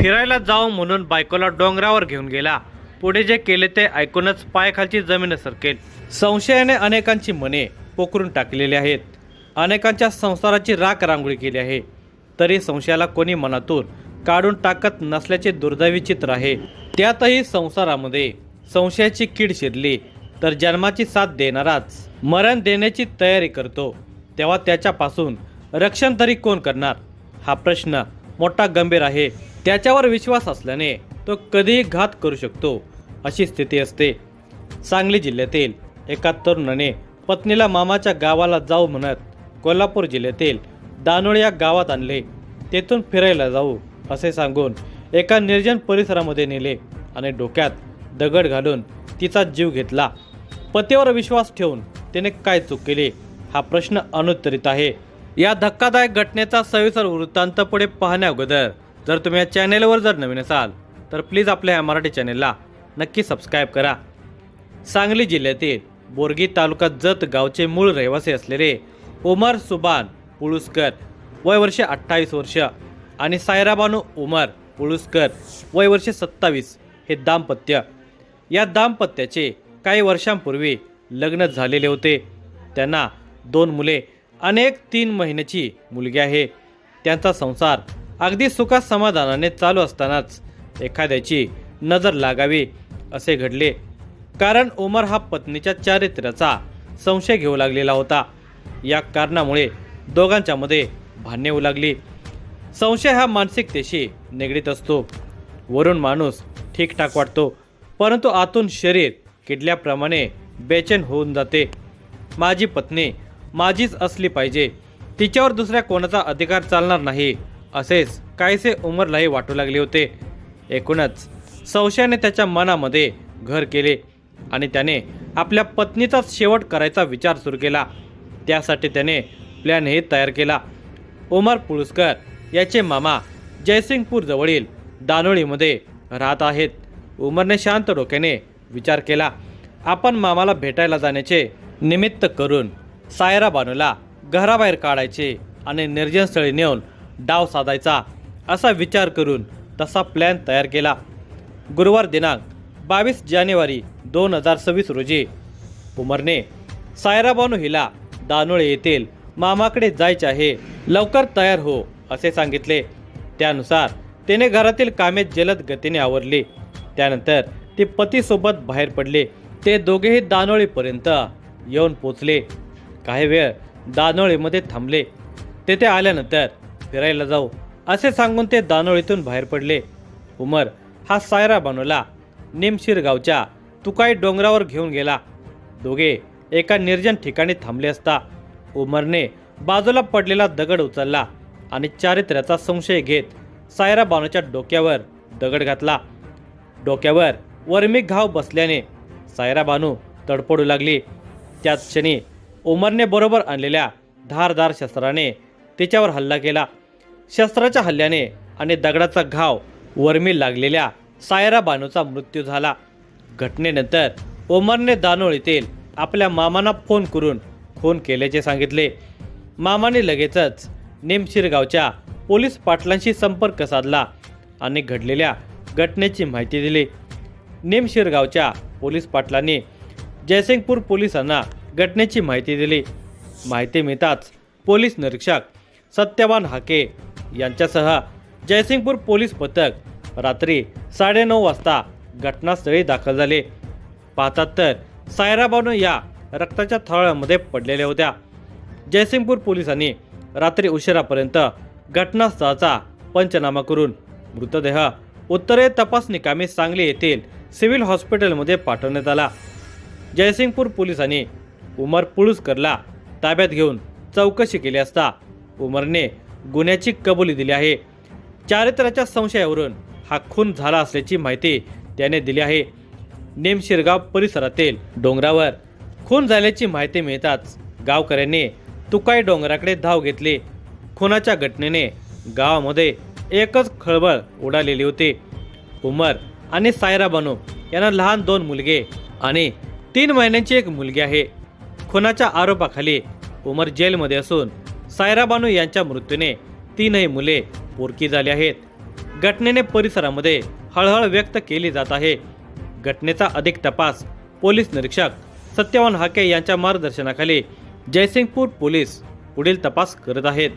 फिरायला जाऊ म्हणून बायकोला डोंगरावर घेऊन गेला. पुढे जे केले ते ऐकूनच पायाखालची जमीन सरकेल. संशयाने अनेकांची मने पोखरून टाकलेली आहेत. अनेकांच्या संसाराची राख रांगोळी केली आहे. तरी संशयाला कोणी मनातून काढून टाकत नसल्याचे दुर्दैवी चित्र आहे. त्यातही संसारामध्ये संशयाची कीड शिरली तर जन्माची साथ देणाराच मरण देण्याची तयारी करतो. तेव्हा त्याच्यापासून रक्षण तरी कोण करणार हा प्रश्न मोठा गंभीर आहे. त्याच्यावर विश्वास असल्याने तो कधीही घात करू शकतो अशी स्थिती असते. सांगली जिल्ह्यातील एका तरुणाने पत्नीला मामाच्या गावाला जाऊ म्हणत कोल्हापूर जिल्ह्यातील दानोळी या गावात आणले. तेथून फिरायला जाऊ असे सांगून एका निर्जन परिसरामध्ये नेले आणि डोक्यात दगड घालून तिचा जीव घेतला. पतीवर विश्वास ठेवून त्याने काय चूक केली हा प्रश्न अनुत्तरित आहे. या धक्कादायक घटनेचा सविस्तर वृत्तांत पुढे पाहण्या अगोदर जर तुम्ही या चॅनेलवर जर नवीन असाल तर प्लीज आपल्या या मराठी चॅनेलला नक्की सबस्क्राईब करा. सांगली जिल्ह्यातील बोरगी तालुका जत गावचे मूळ रहिवासी असलेले उमर सुबान पुळुसकर वय वर्ष 28 वर्ष आणि सायराबानू उमर पुळुसकर वय वर्ष 27 हे दाम्पत्य. या दाम्पत्याचे काही वर्षांपूर्वी लग्न झालेले होते. त्यांना 2 मुले आणि 3 महिन्याची मुलगी आहे. त्यांचा संसार अगदी सुखात समाधानाने चालू असतानाच एखाद्याची नजर लागावी असे घडले. कारण उमर हा पत्नीच्या चारित्र्याचा संशय घेऊ लागलेला होता. या कारणामुळे दोघांच्या मध्ये भांडणे होऊ लागली. संशय हा मानसिकतेशी निगडीत असतो. वरून माणूस ठीकठाक वाटतो परंतु आतून शरीर किडल्याप्रमाणे बेचैन होऊन जाते. माझी पत्नी माझीच असली पाहिजे, तिच्यावर दुसऱ्या कोणाचा अधिकार चालणार नाही असेच काहीसे उमरलाही वाटू लागले होते. एकूणच संशयाने त्याच्या मनामध्ये घर केले आणि त्याने आपल्या पत्नीचाच शेवट करायचा विचार सुरू केला. त्यासाठी त्याने प्लॅनही तयार केला. उमर पुळुसकर याचे मामा जयसिंगपूर जवळील दानोळीमध्ये राहत आहेत. उमरने शांत डोक्याने विचार केला. आपण मामाला भेटायला जाण्याचे निमित्त करून सायरा बानूला घराबाहेर काढायचे आणि निर्जन स्थळी नेऊन डाव साधायचा असा विचार करून तसा प्लॅन तयार केला. गुरुवार दिनांक 22 जानेवारी 2026 रोजी उमरने सायरा बानू हिला दानोळी येथील मामाकडे जायचे आहे, लवकर तयार हो असे सांगितले. त्यानुसार त्याने घरातील कामे जलद गतीने आवरली. त्यानंतर ते पतीसोबत बाहेर पडले. ते दोघेही दानोळीपर्यंत येऊन पोचले. काही वेळ दानोळीमध्ये थांबले. तेथे आल्यानंतर फिरायला जाऊ असे सांगून ते दानोळीतून बाहेर पडले. उमर हा सायरा बानूला निमशीर गावच्या तुकाई डोंगरावर घेऊन गेला. दोघे एका निर्जन ठिकाणी थांबले असता उमरने बाजूला पडलेला दगड उचलला आणि चारित्र्याचा संशय घेत सायरा बानूच्या डोक्यावर दगड घातला. डोक्यावर वर्मी घाव बसल्याने सायरा बानू तडफडू लागली. त्याच क्षणी उमरने बरोबर आणलेल्या धारदार शस्त्राने तिच्यावर हल्ला केला. शस्त्राच्या हल्ल्याने आणि दगडाचा घाव वर्मी लागलेल्या सायरा बानूचा मृत्यू झाला. घटनेनंतर उमरने दानोळीतील आपल्या मामांना फोन करून खून केल्याचे सांगितले. मामाने लगेचच निमशीर गावच्या पोलीस पाटलांशी संपर्क साधला आणि घडलेल्या घटनेची माहिती दिली. निमशीर गावच्या पोलीस पाटलांनी जयसिंगपूर पोलिसांना घटनेची माहिती दिली. माहिती मिळताच पोलीस निरीक्षक सत्यवान हाके यांच्यासह जयसिंगपूर पोलीस पथक रात्री 9:30 वाजता घटनास्थळी दाखल झाले. पाहतात तर सायरा बानू या रक्ताच्या थरामध्ये पडलेल्या होत्या. जयसिंगपूर पोलिसांनी रात्री उशिरापर्यंत घटनास्थळाचा पंचनामा करून मृतदेह उत्तरे तपासणी कामे सांगली येथील सिव्हिल हॉस्पिटलमध्ये पाठवण्यात आला. जयसिंगपूर पोलिसांनी उमर पुळुसकरला ताब्यात घेऊन चौकशी केली असता उमरने गुन्ह्याची कबुली दिली आहे. चारित्र्याच्या संशयावरून हा खून झाला असल्याची माहिती त्याने दिली आहे. निमशिरगाव परिसरातील डोंगरावर खून झाल्याची माहिती मिळताच गावकऱ्यांनी तुकाई डोंगराकडे धाव घेतली. खुनाच्या घटनेने गावामध्ये एकच खळबळ उडालेली होती. उमर आणि सायरा बानू यांना लहान 2 मुलगे आणि 3 महिन्यांची एक मुलगी आहे. खुनाच्या आरोपाखाली उमर जेलमध्ये असून सायरा बानू यांच्या मृत्यूने 3ही मुले पोरकी झाली आहेत. घटनेने परिसरामध्ये हळहळ व्यक्त केली जात आहे. घटनेचा अधिक तपास पोलीस निरीक्षक सत्यवान हाके यांच्या मार्गदर्शनाखाली जयसिंगपूर पोलीस पुढील तपास करत आहेत.